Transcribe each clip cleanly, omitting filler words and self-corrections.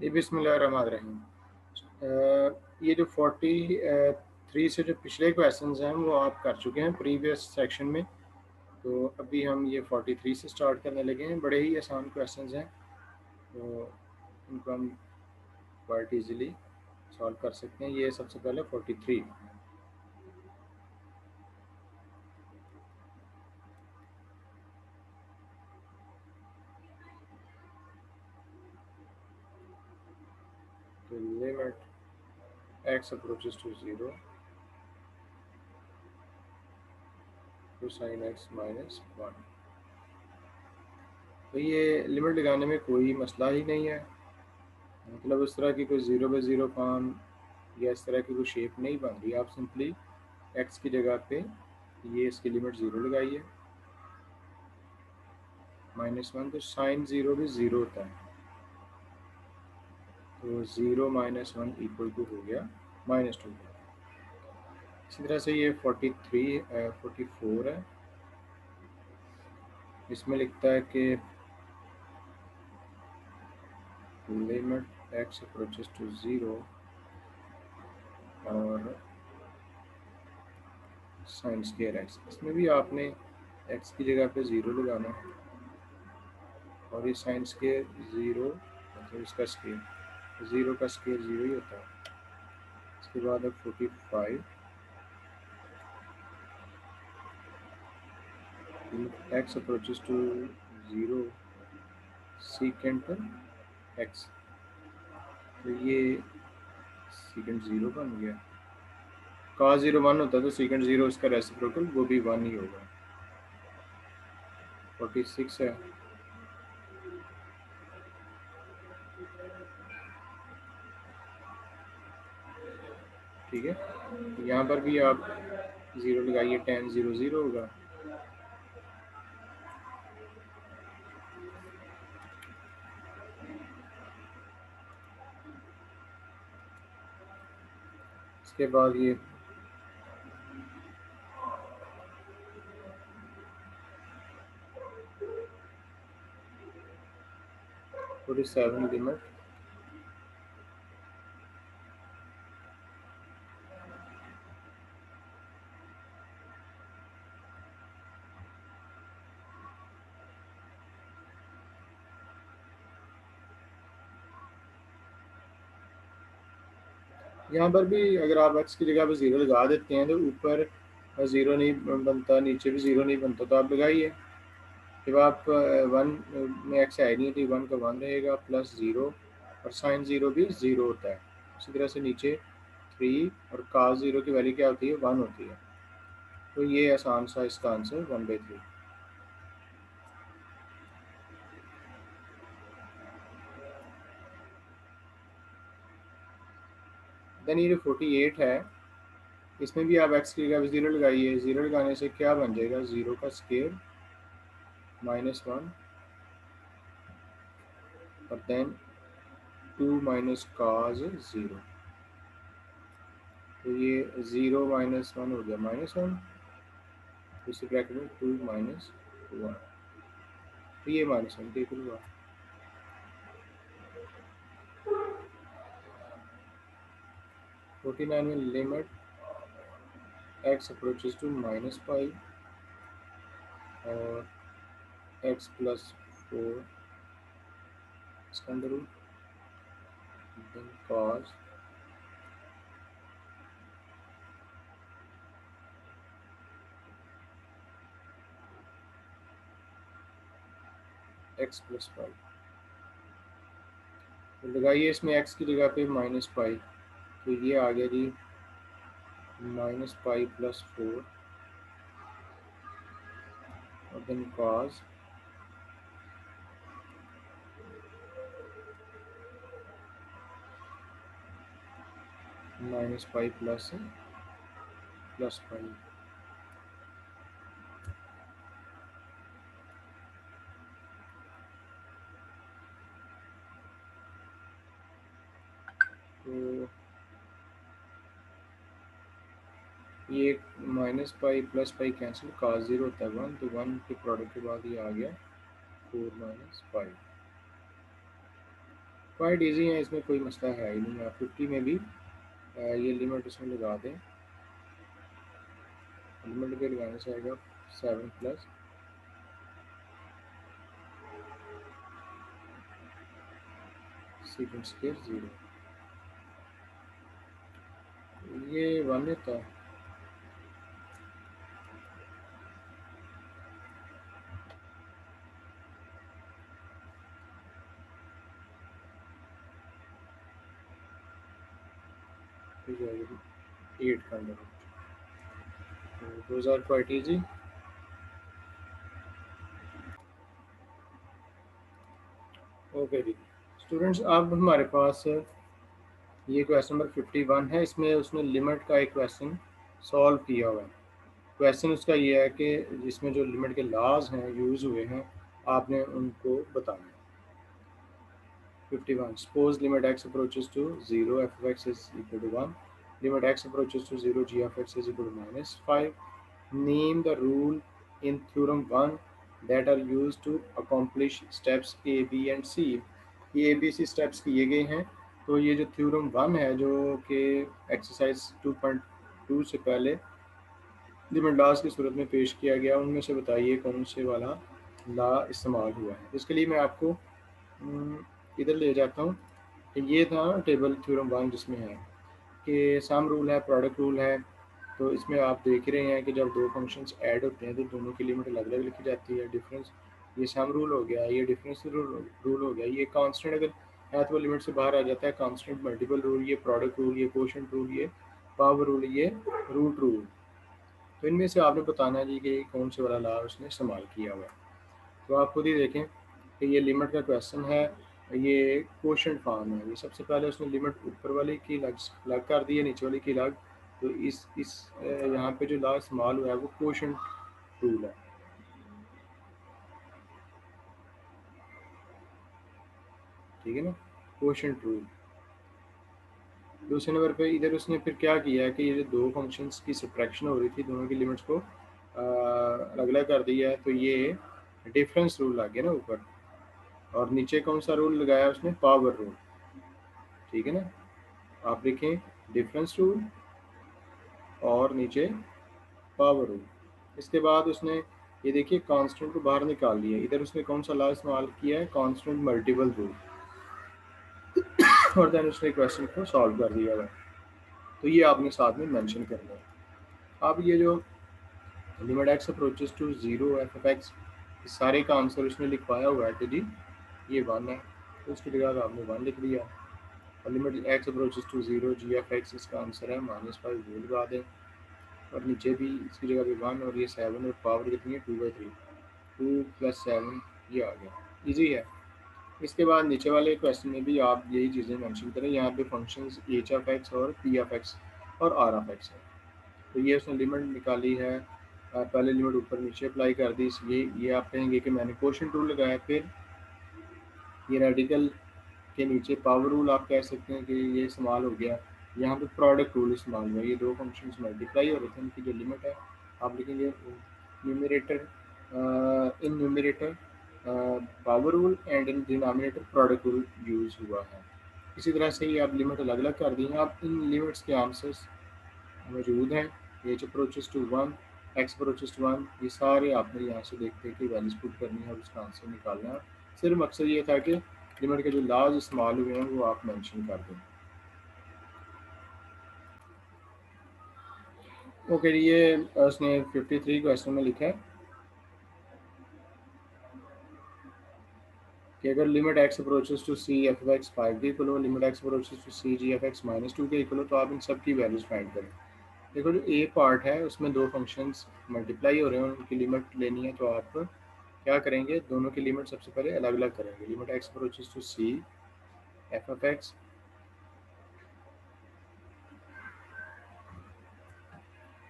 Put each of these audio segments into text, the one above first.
ये बिस्मिल्लाहिर्रहमानिर्रहीम। ये जो 43 से जो पिछले क्वेश्चंस हैं वो आप कर चुके हैं प्रीवियस सेक्शन में। तो अभी हम ये 43 से स्टार्ट करने लगे हैं। बड़े ही आसान क्वेश्चंस हैं, तो इनको हम क्वाइट इजीली सॉल्व कर सकते हैं। ये सबसे पहले 43। तो limit x approaches to 0 to sine x minus 1। तो ये लिमिट लगाने में कोई मसला ही नहीं है, मतलब उस तरह की कोई 0 बाई 0 फॉर्म या इस तरह की कोई शेप नहीं बन रही। आप सिंपली x की जगह पे ये इसकी लिमिट 0 लगाइए, -1। तो साइन 0 भी 0 होता है, तो 0 - 1 इक्वल टू हो गया -2। इसी तरह से ये 44 है। इसमें लिखता है कि लिमिट x अप्रोचेस टू 0 और साइन स्क्वायर x। इसमें भी आपने x की जगह पे 0 लगाना है, और ये साइन स्क्वायर 0 मतलब इसका स्क्वायर 0 का स्क्वायर 0 ही होता है। इसके बाद अब 45 x approaches to 0 secant x। तो ये सीकेंट 0 बन गया। cos 0 1 होता है, तो सीकेंट 0 इसका रेसिप्रोकल वो भी 1 ही होगा। 46 है। ठीक है, यहाँ पर भी आप 0 लगाइए, tan 0 0 होगा। इसके बाद ये 47 लिमिट यहाँ पर भी अगर आप x की जगह पर 0 लगा देते हैं तो ऊपर 0 नहीं बनता, नीचे भी 0 नहीं बनता, तो आप लगाइए। जब आप 1 में x है नहीं, तो 1 का 1 रहेगा, प्लस 0 और साइन 0 भी 0 होता है। इसी तरह से नीचे 3 और cos 0 की वैल्यू क्या होती है, 1 होती है। तो ये आसान सा इसका आंसर 1/3। देन ये जो 48 है, इसमें भी आप x की जगह 0 लगाइए। 0 लगाने से क्या बन जाएगा, 0 का स्क्वायर -1 और देन 2 माइनस cos 0। तो ये 0 - 1 हो गया -1, इसी ब्रैकेट में 2 - 1। तो ये -1 देख लूँगा। 49 में लिमिट x अप्रोचेस टू -5 और x + 4 इसका अंदर रूट, देन cos x + 5। तो लगाइए इसमें x की जगह पे -5, तो ये आ गया जी -5 + 4 और देन cos -5 + 5। तो ये -5 + 5 कैंसिल, cos 0 होता है 1, तो 1 के प्रोडक्ट के बाद ये आ गया 4 - 5। क्वाइट इजी है, इसमें कोई मसला है ही नहीं। आप 50 में भी ये लिमिट इसमें लगा दें। लिमिट के लगाने से आएगा 7 प्लस सेकेंड स्केयर 0, ये 1 होता है। फिर जाएगा 8 का under root. Those are quite easy. Okay जी स्टूडेंट्स, अब हमारे पास ये क्वेश्चन नंबर 51 है। इसमें उसने लिमिट का एक क्वेश्चन सॉल्व किया हुआ है। क्वेश्चन उसका ये है कि जिसमें जो लिमिट के लॉज हैं यूज़ हुए हैं, आपने उनको बताना है। 51 suppose limit x approaches to 0 f of x is equal to 1, limit x approaches to 0 g of x is equal to minus 5, name the rule in theorem 1 that are used to accomplish steps a b and c। ये a b c steps किए गए हैं। तो ये जो theorem 1 है जो कि एक्सरसाइज 2.2 से पहले लिमिट लॉज की सूरत में पेश किया गया, उनमें से बताइए कौन से वाला लॉ इस्तेमाल हुआ है। इसके लिए मैं आपको इधर ले जाता हूँ। ये था टेबल थ्योरम 1 जिसमें है कि सम रूल है, प्रोडक्ट रूल है। तो इसमें आप देख रहे हैं कि जब दो फंक्शंस ऐड होते हैं तो दोनों की लिमिट अलग अलग लिखी जाती है। डिफरेंस, ये सम रूल हो गया, ये डिफरेंस रूल हो गया। ये कांस्टेंट अगर है तो वो लिमिट से बाहर आ जाता है। कांस्टेंट मल्टीपल रूल, ये प्रोडक्ट रूल, ये कोशेंट रूल, ये पावर रूल, ये रूट रूल। तो इनमें से आपने बताना है जी कि कौन से वाला लॉ उसने इस्तेमाल किया हुआ है। तो आप खुद ही देखें कि ये लिमिट का क्वेश्चन है, ये क्वोशंट फॉर्म है। ये सबसे पहले उसने लिमिट ऊपर वाली की लग कर दी है, नीचे वाली की लग। तो इस यहाँ पे जो लॉ इस्तेमाल हुआ है वो क्वोशंट रूल है, ठीक है ना, क्वोशंट रूल। दूसरे नंबर पे इधर उसने फिर क्या किया है कि ये जो दो फंक्शंस की सब्ट्रैक्शन हो रही थी, दोनों की लिमिट्स को अलग अलग कर दिया है। तो ये डिफरेंस रूल आ गया ना ऊपर, और नीचे कौन सा रूल लगाया उसने, पावर रूल, ठीक है ना। आप लिखें डिफरेंस रूल और नीचे पावर रूल। इसके बाद उसने ये देखिए कांस्टेंट को बाहर निकाल लिया। इधर उसने कौन सा लॉ इस्तेमाल किया है, कांस्टेंट मल्टीपल रूल, और देन उसने क्वेश्चन को सॉल्व कर दिया है। तो ये आपने साथ में मेंशन करना है। अब ये जो limit x approaches to zero f of x, सारे का आंसर उसने लिखवाया हुआ है कि जी ये 1 है, तो उसकी जगह आपने 1 लिख दिया। और limit x approaches to zero g f x, इसका आंसर है -5, ये लगा दें। और नीचे भी इसकी जगह पे 1, और ये 7, और पावर कितनी है 2/3, 2 + 7, ये आ गया। इजी है। इसके बाद नीचे वाले क्वेश्चन में भी आप यही चीज़ें मेंशन करें। यहाँ पे फंक्शंस एच ऑफ एक्स और पी ऑफ एक्स और आर ऑफ एक्स है। तो ये उसने लिमिट निकाली है। पहले लिमिट ऊपर नीचे अप्लाई कर दी। ये आप कहेंगे कि मैंने क्वोशंट रूल लगाया। फिर ये रेडिकल के नीचे पावर रूल आप कह सकते हैं कि ये इस्तेमाल हो गया। यहाँ पे प्रोडक्ट रूल इस्तेमाल हुआ। ये दो फंक्शंस मल्टीप्लाई हो रहे थे, उनकी जो लिमिट है आप लिखेंगे numerator, in numerator power rule and in denominator product rule use हुआ है। इसी तरह से ये आप लिमिट अलग अलग कर दी हैं। आप इन लिमिट्स के आंसर्स मौजूद हैं। H approaches to 1, x approaches to 1, ये सारे आपने यहाँ से देखते हैं कि वैल्यूज पुट करनी है और उसका आंसर निकालना है। सिर्फ मकसद ये था कि लिमिट के जो लॉज इस्तेमाल हुए हैं वो आप मेंशन कर दें। ओके, ये उसने 53 क्वेश्चन में लिखा है कि अगर limit x approaches to c f x 5 के इक्वल हो, limit x approaches to c g f x -2 के इक्वल हो, तो आप इन सब की वैल्यूज फाइंड करें। देखो जो ए पार्ट है उसमें दो फंक्शंस मल्टीप्लाई हो रहे हैं, उनकी लिमिट लेनी है। तो आप क्या करेंगे, दोनों की लिमिट सबसे पहले अलग अलग करेंगे। Limit x approaches to c f of x,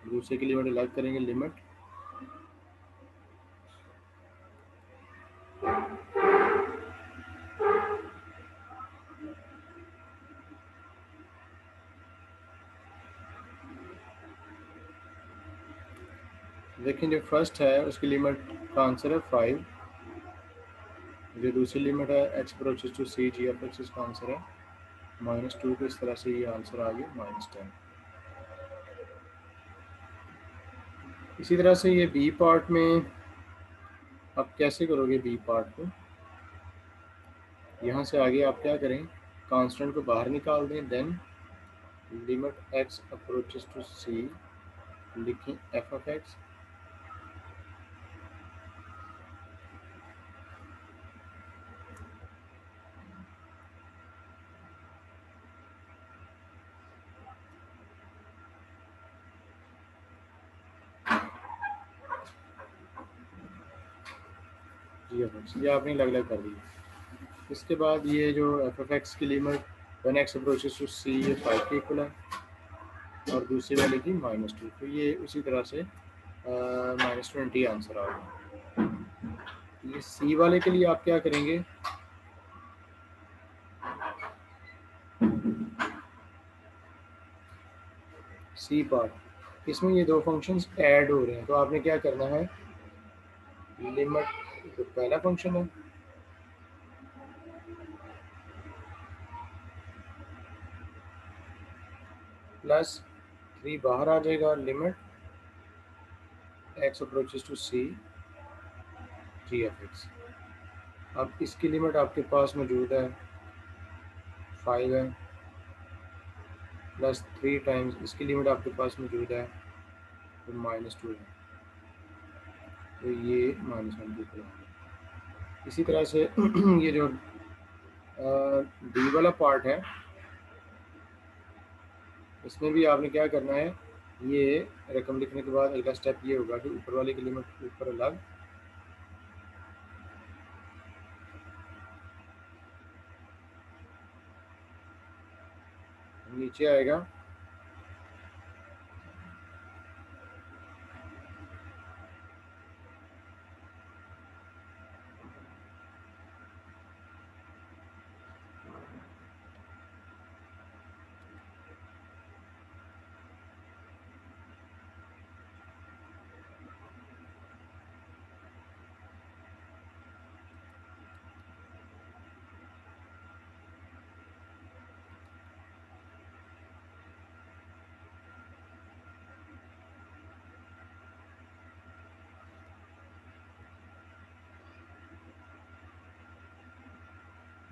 दूसरे की लिमिट अलग करेंगे। लिमिट देखें जो फर्स्ट है उसकी लिमिट का आंसर है 5, जो दूसरी लिमिट है x approaches to c g f x, इसका आंसर है -2। तो इस तरह से ये आंसर आ गया -10। इसी तरह से ये बी पार्ट में आप कैसे करोगे? बी पार्ट को यहाँ से आगे आप क्या करें, कांस्टेंट को बाहर निकाल दें, then limit x approaches to c, लिखें f of x, g f x, ये आपने अलग अलग कर दी। इसके बाद ये जो एफ ऑफ एक्स की limit when x approaches to c, ये 5 के इक्वल है, और दूसरी वाले की -2, तो ये उसी तरह से -20 आंसर आ गया। ये सी वाले के लिए आप क्या करेंगे, सी पार्ट, इसमें ये दो फंक्शंस ऐड हो रहे हैं, तो आपने क्या करना है, लिमिट जो पहला फंक्शन है +3 बाहर आ जाएगा, limit x approaches to c g f x. अब इसकी लिमिट आपके पास मौजूद है 5 है, +3 टाइम्स इसकी लिमिट आपके पास मौजूद है तो -2 है, तो ये -1 की तरह है। इसी तरह से ये जो डी वाला पार्ट है, इसमें भी आपने क्या करना है, ये रकम लिखने के बाद अगला स्टेप ये होगा कि ऊपर वाले की लिमिट ऊपर अलग, नीचे आएगा,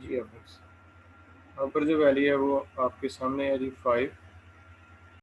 जी एफ एक्स। यहाँ पर जो वैल्यू है वो आपके सामने है जी 5,